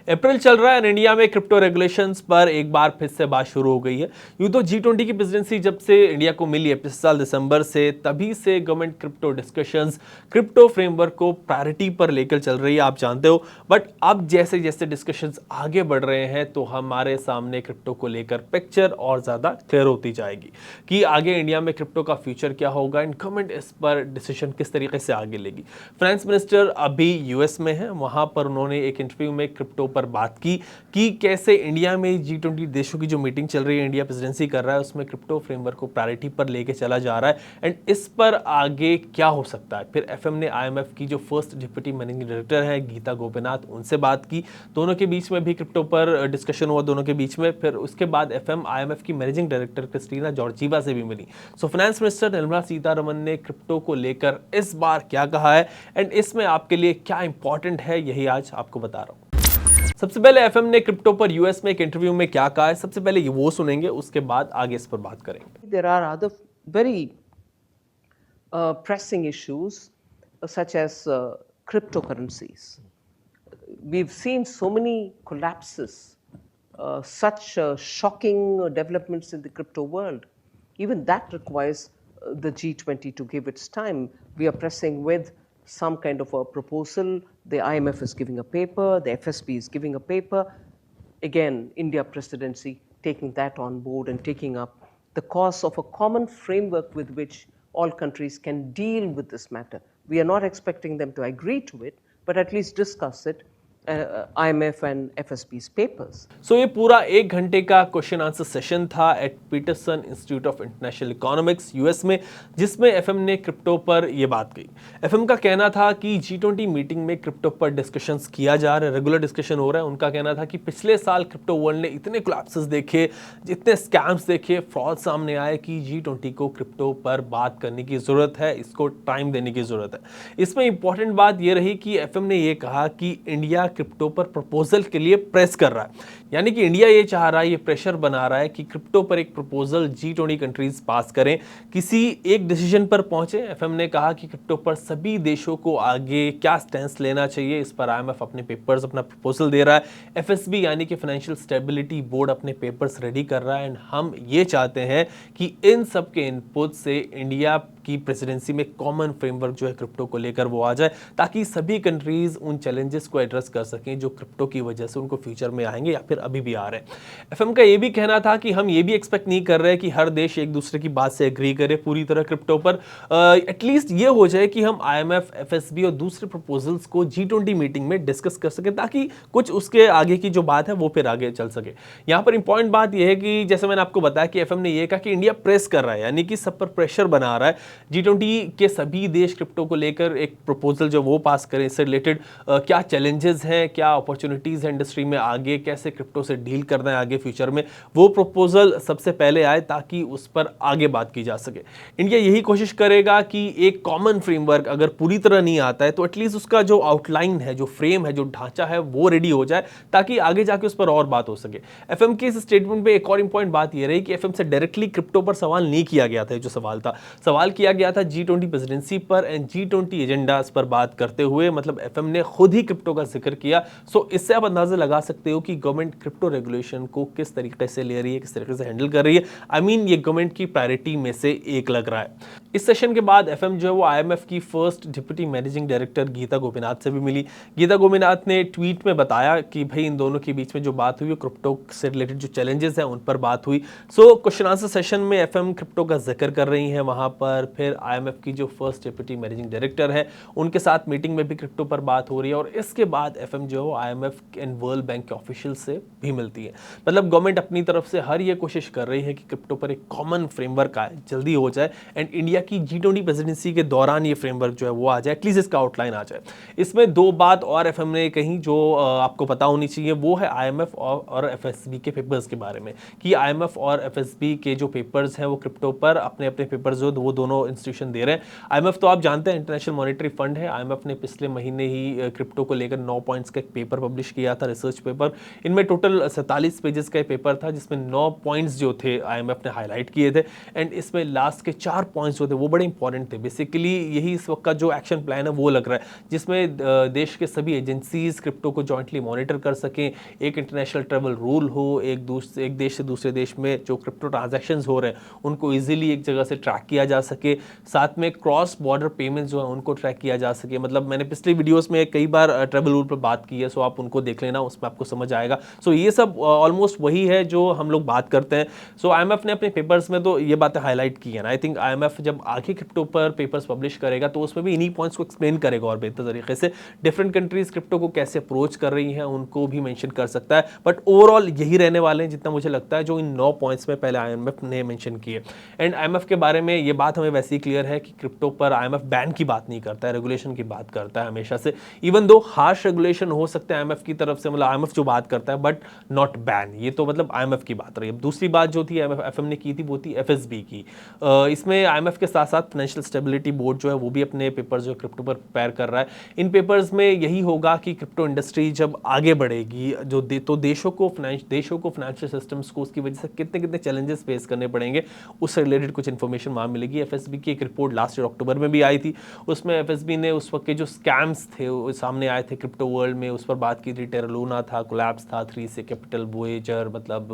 अप्रैल चल रहा है और इंडिया में क्रिप्टो रेगुलेशंस पर एक बार फिर से बात शुरू हो गई है। यूं तो G20 की प्रेसिडेंसी जब से इंडिया को मिली है पिछले साल दिसंबर से, तभी से government crypto discussions, crypto framework को प्रायोरिटी पर लेकर चल रही है, आप जानते हो। बट अब जैसे जैसे डिस्कशंस आगे बढ़ रहे हैं तो हमारे सामने क्रिप्टो को लेकर पिक्चर और ज़्यादा क्लियर होती जाएगी कि आगे इंडिया में क्रिप्टो का फ्यूचर क्या होगा एंड गवर्नमेंट इस पर डिसीजन किस तरीके से आगे लेगी। फाइनेंस मिनिस्टर अभी यूएस में है, वहाँ पर उन्होंने एक इंटरव्यू में क्रिप्टो पर बात की कि कैसे इंडिया में G20 देशों की जो मीटिंग चल रही है, इंडिया प्रेसिडेंसी कर रहा है, उसमें क्रिप्टो फ्रेमवर्क को प्रायोरिटी पर लेके चला जा रहा है एंड इस पर आगे क्या हो सकता है। फिर एफएम ने आईएमएफ की जो फर्स्ट डिप्टी मैनेजिंग डायरेक्टर है गीता गोपीनाथ, उनसे बात की। दोनों के बीच में भी क्रिप्टो पर डिस्कशन हुआ दोनों के बीच में। फिर उसके बाद एफएम आईएमएफ की मैनेजिंग डायरेक्टर क्रिस्टीना जॉर्जीवा से भी मिली। So finance minister Nirmala Sitharaman ने क्रिप्टो को लेकर इस बार क्या कहा है एंड इसमें आपके लिए क्या इंपॉर्टेंट है, यही आज आपको बता रहा हूं। सबसे पहले एफएम ने क्रिप्टो पर यूएस में एक इंटरव्यू में क्या कहा है, सबसे पहले ये वो सुनेंगे, उसके बाद आगे इस पर बात करेंगे। There are other very pressing issues such as cryptocurrencies. We've seen so many collapses, such shocking developments in the crypto world. Even that requires the G20 to give its time. We are pressing with some kind of a proposal. The IMF is giving a paper, the FSB is giving a paper. Again, India presidency taking that on board and taking up the cause of a common framework with which all countries can deal with this matter. We are not expecting them to agree to it, but at least discuss it. IMF and FSB's papers. सो ये पूरा 1 घंटे का question answer session था at Peterson Institute of International Economics US में, जिसमें FM ने crypto पर ये बात कही। एफएम का कहना था कि G20 मीटिंग में क्रिप्टो पर डिस्कशंस किया जा रहा है, रेगुलर डिस्कशन हो रहा है। उनका कहना था कि पिछले साल क्रिप्टो वर्ल्ड ने इतने कोलैप्सेस देखे, जितने स्कैम्स देखे, फ्रॉड सामने आए कि G20 को क्रिप्टो पर बात करने की जरूरत है, इसको टाइम देने की जरूरत है। इसमें इंपॉर्टेंट बात यह रही कि एफएम ने यह कहा कि इंडिया क्रिप्टो पर प्रपोजल के लिए प्रेस कर रहा है, यानी कि इंडिया ये चाह रहा है, ये प्रेशर बना रहा है कि क्रिप्टो पर एक प्रपोजल G20 कंट्रीज पास करें, किसी एक डिसीजन पर पहुंचे। एफएम ने कहा कि क्रिप्टो पर सभी देशों को आगे क्या स्टैंस लेना चाहिए, इस पर आईएमएफ अपने पेपर्स, अपना प्रपोजल दे रहा है। एफएसबी यानी कि फाइनेंशियल स्टेबिलिटी बोर्ड अपने पेपर्स रेडी कर रहा है एंड हम ये चाहते हैं कि इन सब के इनपुट से इंडिया की प्रेसिडेंसी में कॉमन फ्रेमवर्क जो है क्रिप्टो को लेकर वो आ जाए, ताकि सभी कंट्रीज उन चैलेंजेस को एड्रेस कर सकें जो क्रिप्टो की वजह से उनको फ्यूचर में आएंगे या फिर अभी भी आ रहे हैं। एफएम का ये भी कहना था कि हम ये भी एक्सपेक्ट नहीं कर रहे कि हर देश एक दूसरे की बात से एग्री करे पूरी तरह क्रिप्टो पर। एटलीस्ट ये हो जाए कि हम आईएमएफ, एफएसबी और दूसरे प्रपोजल्स को G20 मीटिंग में डिस्कस कर सके, ताकि कुछ उसके आगे की जो बात है वो फिर आगे चल सके। यहाँ पर इंपॉर्टेंट बात यह है कि जैसे मैंने आपको बताया कि एफएम ने यह कहा कि इंडिया प्रेस कर रहा है, यानी कि सब पर प्रेशर बना रहा है। G20 के सभी देश क्रिप्टो को लेकर एक प्रपोजल जो वो पास करें, इससे रिलेटेड क्या चैलेंजेस हैं, क्या अपॉर्चुनिटीज हैं इंडस्ट्री में, आगे कैसे क्रिप्टो से डील करना है आगे फ्यूचर में, वो प्रपोजल सबसे पहले आए ताकि उस पर आगे बात की जा सके। इंडिया यही कोशिश करेगा कि एक कॉमन फ्रेमवर्क अगर पूरी तरह नहीं आता है तो एटलीस्ट उसका जो आउटलाइन है, जो फ्रेम है, जो ढांचा है वो रेडी हो जाए, ताकि आगे जाके उस पर और बात हो सके। एफएम के इस स्टेटमेंट पे एक और इंपॉर्टेंट बात यह रही कि एफएम से डायरेक्टली क्रिप्टो पर सवाल नहीं किया गया था। जो सवाल किया गया था G20 प्रेसिडेंसी पर एंड G20 एजेंडास पर बात करते हुए, मतलब एफएम ने खुद ही क्रिप्टो का जिक्र किया। सो इससे आप अंदाजा लगा सकते हो कि गवर्नमेंट क्रिप्टो रेगुलेशन को किस तरीके से ले रही है, किस तरीके से हैंडल कर रही है। आई मीन ये गवर्नमेंट की प्रायोरिटी में से एक लग रहा है। इस सेशन के बाद एफएम जो है वो आईएमएफ की first deputy managing director Gita Gopinath से भी मिली। गीता गोपीनाथ ने ट्वीट में बताया कि भाई इन दोनों के बीच में जो बात हुई, क्रिप्टो से रिलेटेड जो चैलेंजेस हैं उन पर बात हुई। सो क्वेश्चन आंसर सेशन में एफएम क्रिप्टो का जिक्र कर रही है वहां पर। फिर आईएमएफ की जो फर्स्ट डिप्टी मैनेजिंग डायरेक्टर है उनके साथ मीटिंग में भी क्रिप्टो पर बात हो रही है और इसके बाद एफएम जो है आईएमएफ एंड वर्ल्ड बैंक के ऑफिशियल से भी मिलती है। मतलब गवर्नमेंट अपनी तरफ से हर ये कोशिश कर रही है कि क्रिप्टो पर एक कॉमन फ्रेमवर्क आए, जल्दी हो जाए एंड इंडिया की G20 प्रेसिडेंसी के दौरान ये फ्रेमवर्क जो है वो आ जाए, एटलीस्ट इसका आउटलाइन आ जाए। इसमें दो बात और एफएम ने कही जो आपको पता होनी चाहिए, वो है आईएमएफ और एफएसबी के पेपर्स के बारे में, कि आईएमएफ और एफएसबी के जो पेपर्स हैं वो क्रिप्टो पर अपने अपने पेपर्स जो वो दोनों इंस्टीट्यूशन दे रहे हैं। IMF तो आप जानते हैं इंटरनेशनल मॉनेटरी फंड है। IMF ने पिछले महीने ही क्रिप्टो को लेकर 9 पॉइंट्स का एक पेपर पब्लिश किया था, रिसर्च पेपर। इनमें टोटल 47 पेजेस का पेपर था, जिसमें 9 पॉइंट्स जो थे IMF ने हाईलाइट किए थे। एंड इसमें लास्ट के 4 पॉइंट्स जो थे वो बड़े इंपॉर्टेंट थे। बेसिकली यही इस वक्त का जो एक्शन प्लान है वो लग रहा है, जिसमें देश के सभी एजेंसीज क्रिप्टो को जॉइंटली मॉनिटर कर सकें, एक इंटरनेशनल ट्रैवल रूल हो, एक देश से दूसरे देश में जो क्रिप्टो ट्रांजैक्शंस हो रहे हैं उनको इजीली एक जगह से ट्रैक किया जा सके, साथ में क्रॉस बॉर्डर पेमेंट्स जो है उनको ट्रैक किया जा सके। मतलब मैंने पिछली वीडियोस में कई बार ट्रैवल रूल पर बात की है, सो आप उनको देख लेना, उसमें आपको समझ आएगा। सो ये सब ऑलमोस्ट वही है जो हम लोग बात करते हैं। सो IMF ने अपने पेपर्स में तो ये बातें हाईलाइट की है ना। आई थिंक IMF जब आगे क्रिप्टो पर पेपर्स पब्लिश करेगा तो उसमें भी इन्हीं पॉइंट्स को एक्सप्लेन करेगा और बेहतर तरीके से। डिफरेंट कंट्रीज क्रिप्टो को कैसे अप्रोच कर रही हैं उनको भी मेंशन कर सकता है, बट ओवरऑल यही रहने वाले हैं जितना मुझे लगता है जो इन 9 पॉइंट्स में पहले IMF ने मेंशन किए। एंड IMF के बारे में ये बात हमें वैसे ही क्लियर है कि क्रिप्टो पर IMF बैन की बात नहीं करता है, रेगुलेशन की बात करता है हमेशा से। इवन दो हार्श रेगुलेशन हो सकते हैं IMF की तरफ से, मतलब IMF जो बात करता है, बट नॉट बैन। ये तो मतलब IMF की बात रही है। दूसरी बात जो थी FM ने की थी वो थी FSB की। इसमें IMF के साथ साथ फाइनेंशियल स्टेबिलिटी बोर्ड जो है वो भी अपने पेपर्स जो क्रिप्टो पर प्रिपेयर कर रहा है। इन पेपर्स में यही होगा कि क्रिप्टो इंडस्ट्री जब आगे बढ़ेगी तो देशों को फाइनेंशियल सिस्टम्स को उसकी वजह से कितने चैलेंजेस फेस करने पड़ेंगे, उससे रिलेटेड कुछ इन्फॉर्मेशन वहाँ मिलेगी। FSB की एक रिपोर्ट लास्ट ईयर अक्टूबर में भी आई थी, उसमें FSB ने उस वक्त के जो स्कैम्स थे वो सामने आए थे क्रिप्टो वर्ल्ड में, उस पर बात की थी। टेरा लूना था, कोलैप्स था, 3 कैपिटल, वोएजर, मतलब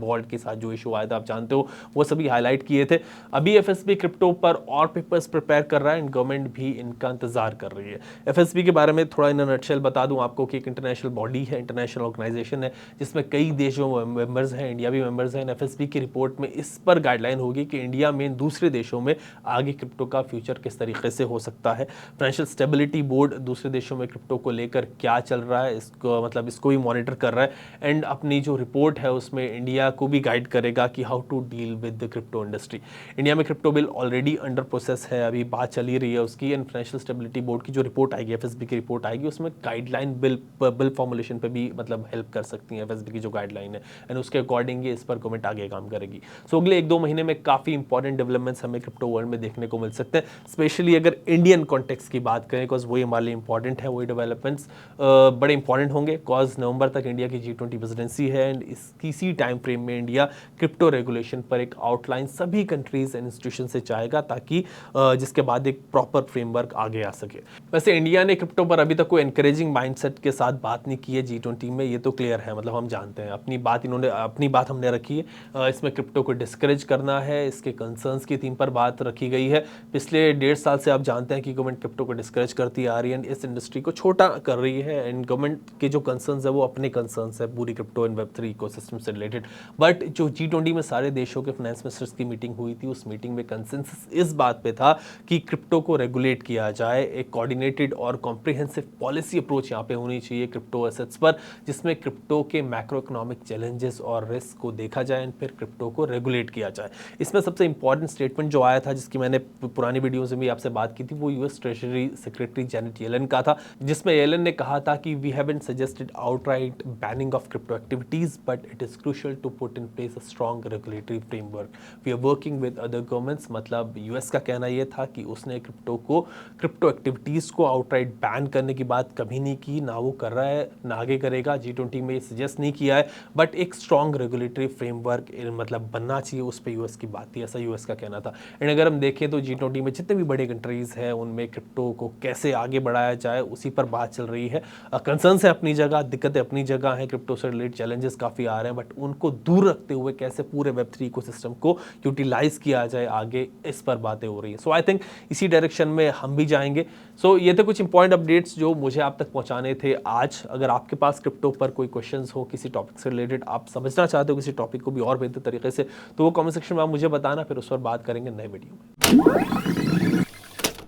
वॉल्ट के साथ जो इशू आया था आप जानते हो, वो सभी हाईलाइट किए थे। अभी FSB क्रिप्टो पर और पेपर्स प्रिपेयर कर रहा है एंड गवर्नमेंट भी इनका इंतजार कर रही है। FSB के बारे में थोड़ा इन नटशेल बता दूं आपको कि एक इंटरनेशनल बॉडी है, इंटरनेशनल ऑर्गेनाइजेशन है, जिसमें कई देशों मेंबर्स हैं, इंडिया भी मेंबर्स हैं। FSB की रिपोर्ट में इस पर गाइडलाइन होगी कि इंडिया में दूसरे देशों में आगे क्रिप्टो का फ्यूचर किस तरीके से हो सकता है। फाइनेंशियल स्टेबिलिटी बोर्ड दूसरे देशों में क्रिप्टो को लेकर क्या चल रहा है इसको मतलब इसको भी मॉनिटर कर रहा है एंड अपनी जो रिपोर्ट है उसमें इंडिया को भी गाइड करेगा कि how to deal with the crypto industry. India में crypto bill already under process है, अभी बात चल ही रही है उसकी। एंड फाइनेंशियल स्टेबिलिटी बोर्ड की जो रिपोर्ट आएगी, FSB की रिपोर्ट आएगी, उसमें गाइडलाइन बिल फॉर्मुलेशन पे भी मतलब हेल्प कर सकती है FSB की जो गाइडलाइन है, एंड उसके अकॉर्डिंग इस पर गवर्नमेंट आगे काम करेगी। सो अगले 1-2 महीने में काफ़ी इंपॉर्टेंट डेवलपमेंट्स हमें क्रिप्टो वर्ल्ड में देखने को मिल सकते हैं, स्पेशली अगर इंडियन कॉन्टेक्स्ट की बात करें, बिकॉज वही हमारे लिए इंपॉर्टेंट है, वही डेवलपमेंट्स बड़े इंपॉर्टेंट होंगे। बिकॉज नवंबर तक इंडिया की G20 प्रेसिडेंसी है एंड इसी टाइम फ्रेम में इंडिया क्रिप्टो रेगुलेशन पर एक आउटलाइन सभी कंट्रीज एंड इंस्टीट्यूशन से चाहेगा, ताकि जिसके बाद एक प्रॉपर फ्रेमवर्क आगे आ सके। वैसे इंडिया ने क्रिप्टो पर अभी तक कोई एनकरेजिंग माइंडसेट के साथ बात नहीं की है G20 में, ये तो क्लियर है, मतलब हम जानते हैं अपनी बात हमने रखी है। इसमें क्रिप्टो को डिस्करेज करना है, इसके कंसर्न्स की थीम पर बात रखी गई है। पिछले 1.5 साल से आप जानते हैं कि गवर्नमेंट क्रिप्टो को डिस्करेज करती आ रही है, इस इंडस्ट्री को छोटा कर रही है एंड गवर्नमेंट के जो कंसर्न्स है वो अपने कंसर्न्स है पूरी क्रिप्टो एंड Web3 इकोसिस्टम से रिलेटेड। बट जो G20 में सारे देशों के फाइनेंस मिनिस्टर्स की मीटिंग हुई थी, उस मीटिंग में कंसेंसस इस बात पे था कि क्रिप्टो को रेगुलेट किया जाए, एक कोऑर्डिनेटेड और कॉम्प्रिहेंसिव पॉलिसी अप्रोच यहाँ पे होनी चाहिए क्रिप्टो एसेट्स पर, जिसमें क्रिप्टो के मैक्रो इकोनॉमिक चैलेंजेस और रिस्क को देखा जाए एंड फिर क्रिप्टो को रेगुलेट किया जाए। इसमें सबसे इंपॉर्टेंट स्टेटमेंट जो आया था, जिसकी मैंने पुरानी वीडियोज में भी आपसे बात की थी, वो US treasury secretary Janet Yellen का था, जिसमें येलन ने कहा था कि we haven't suggested outright banning of crypto activities, but it is crucial to put in place a strong regulatory framework. We are working with other governments, मतलब US का कहना यह था कि उसने क्रिप्टो एक्टिविटीज को आउटराइट बैन करने की बात कभी नहीं की, ना वो कर रहा है ना आगे करेगा। G20 में सजेस्ट नहीं किया है, बट एक स्ट्रॉन्ग रेगुलेटरी फ्रेमवर्क मतलब बनना चाहिए, उस पर US की बात थी, ऐसा US का कहना था। एंड अगर हम देखें तो G20 में जितने भी बड़े कंट्रीज हैं उनमें क्रिप्टो को कैसे आगे बढ़ाया जाए उसी पर बात चल रही है। कंसर्न्स है अपनी जगह, दिक्कतें अपनी जगह हैं, क्रिप्टो से रिलेटेड चैलेंजेस काफ़ी आ रहे हैं, बट उनको दूर रखते हुए कैसे पूरे Web3 इकोसिस्टम को यूटिलाइज किया जाए आगे, इस पर बातें हो रही है। सो आई थिंक इसी डायरेक्शन में हम भी जाएंगे। सो ये थे कुछ इंपॉर्टेंट अपडेट्स जो मुझे आप तक पहुंचाने थे आज। अगर आपके पास क्रिप्टो पर कोई क्वेश्चंस हो, किसी टॉपिक से रिलेटेड आप समझना चाहते हो किसी टॉपिक को भी और बेहतर तरीके से, तो वो कमेंट सेक्शन में आप मुझे बताना, फिर उस पर बात करेंगे नए वीडियो में।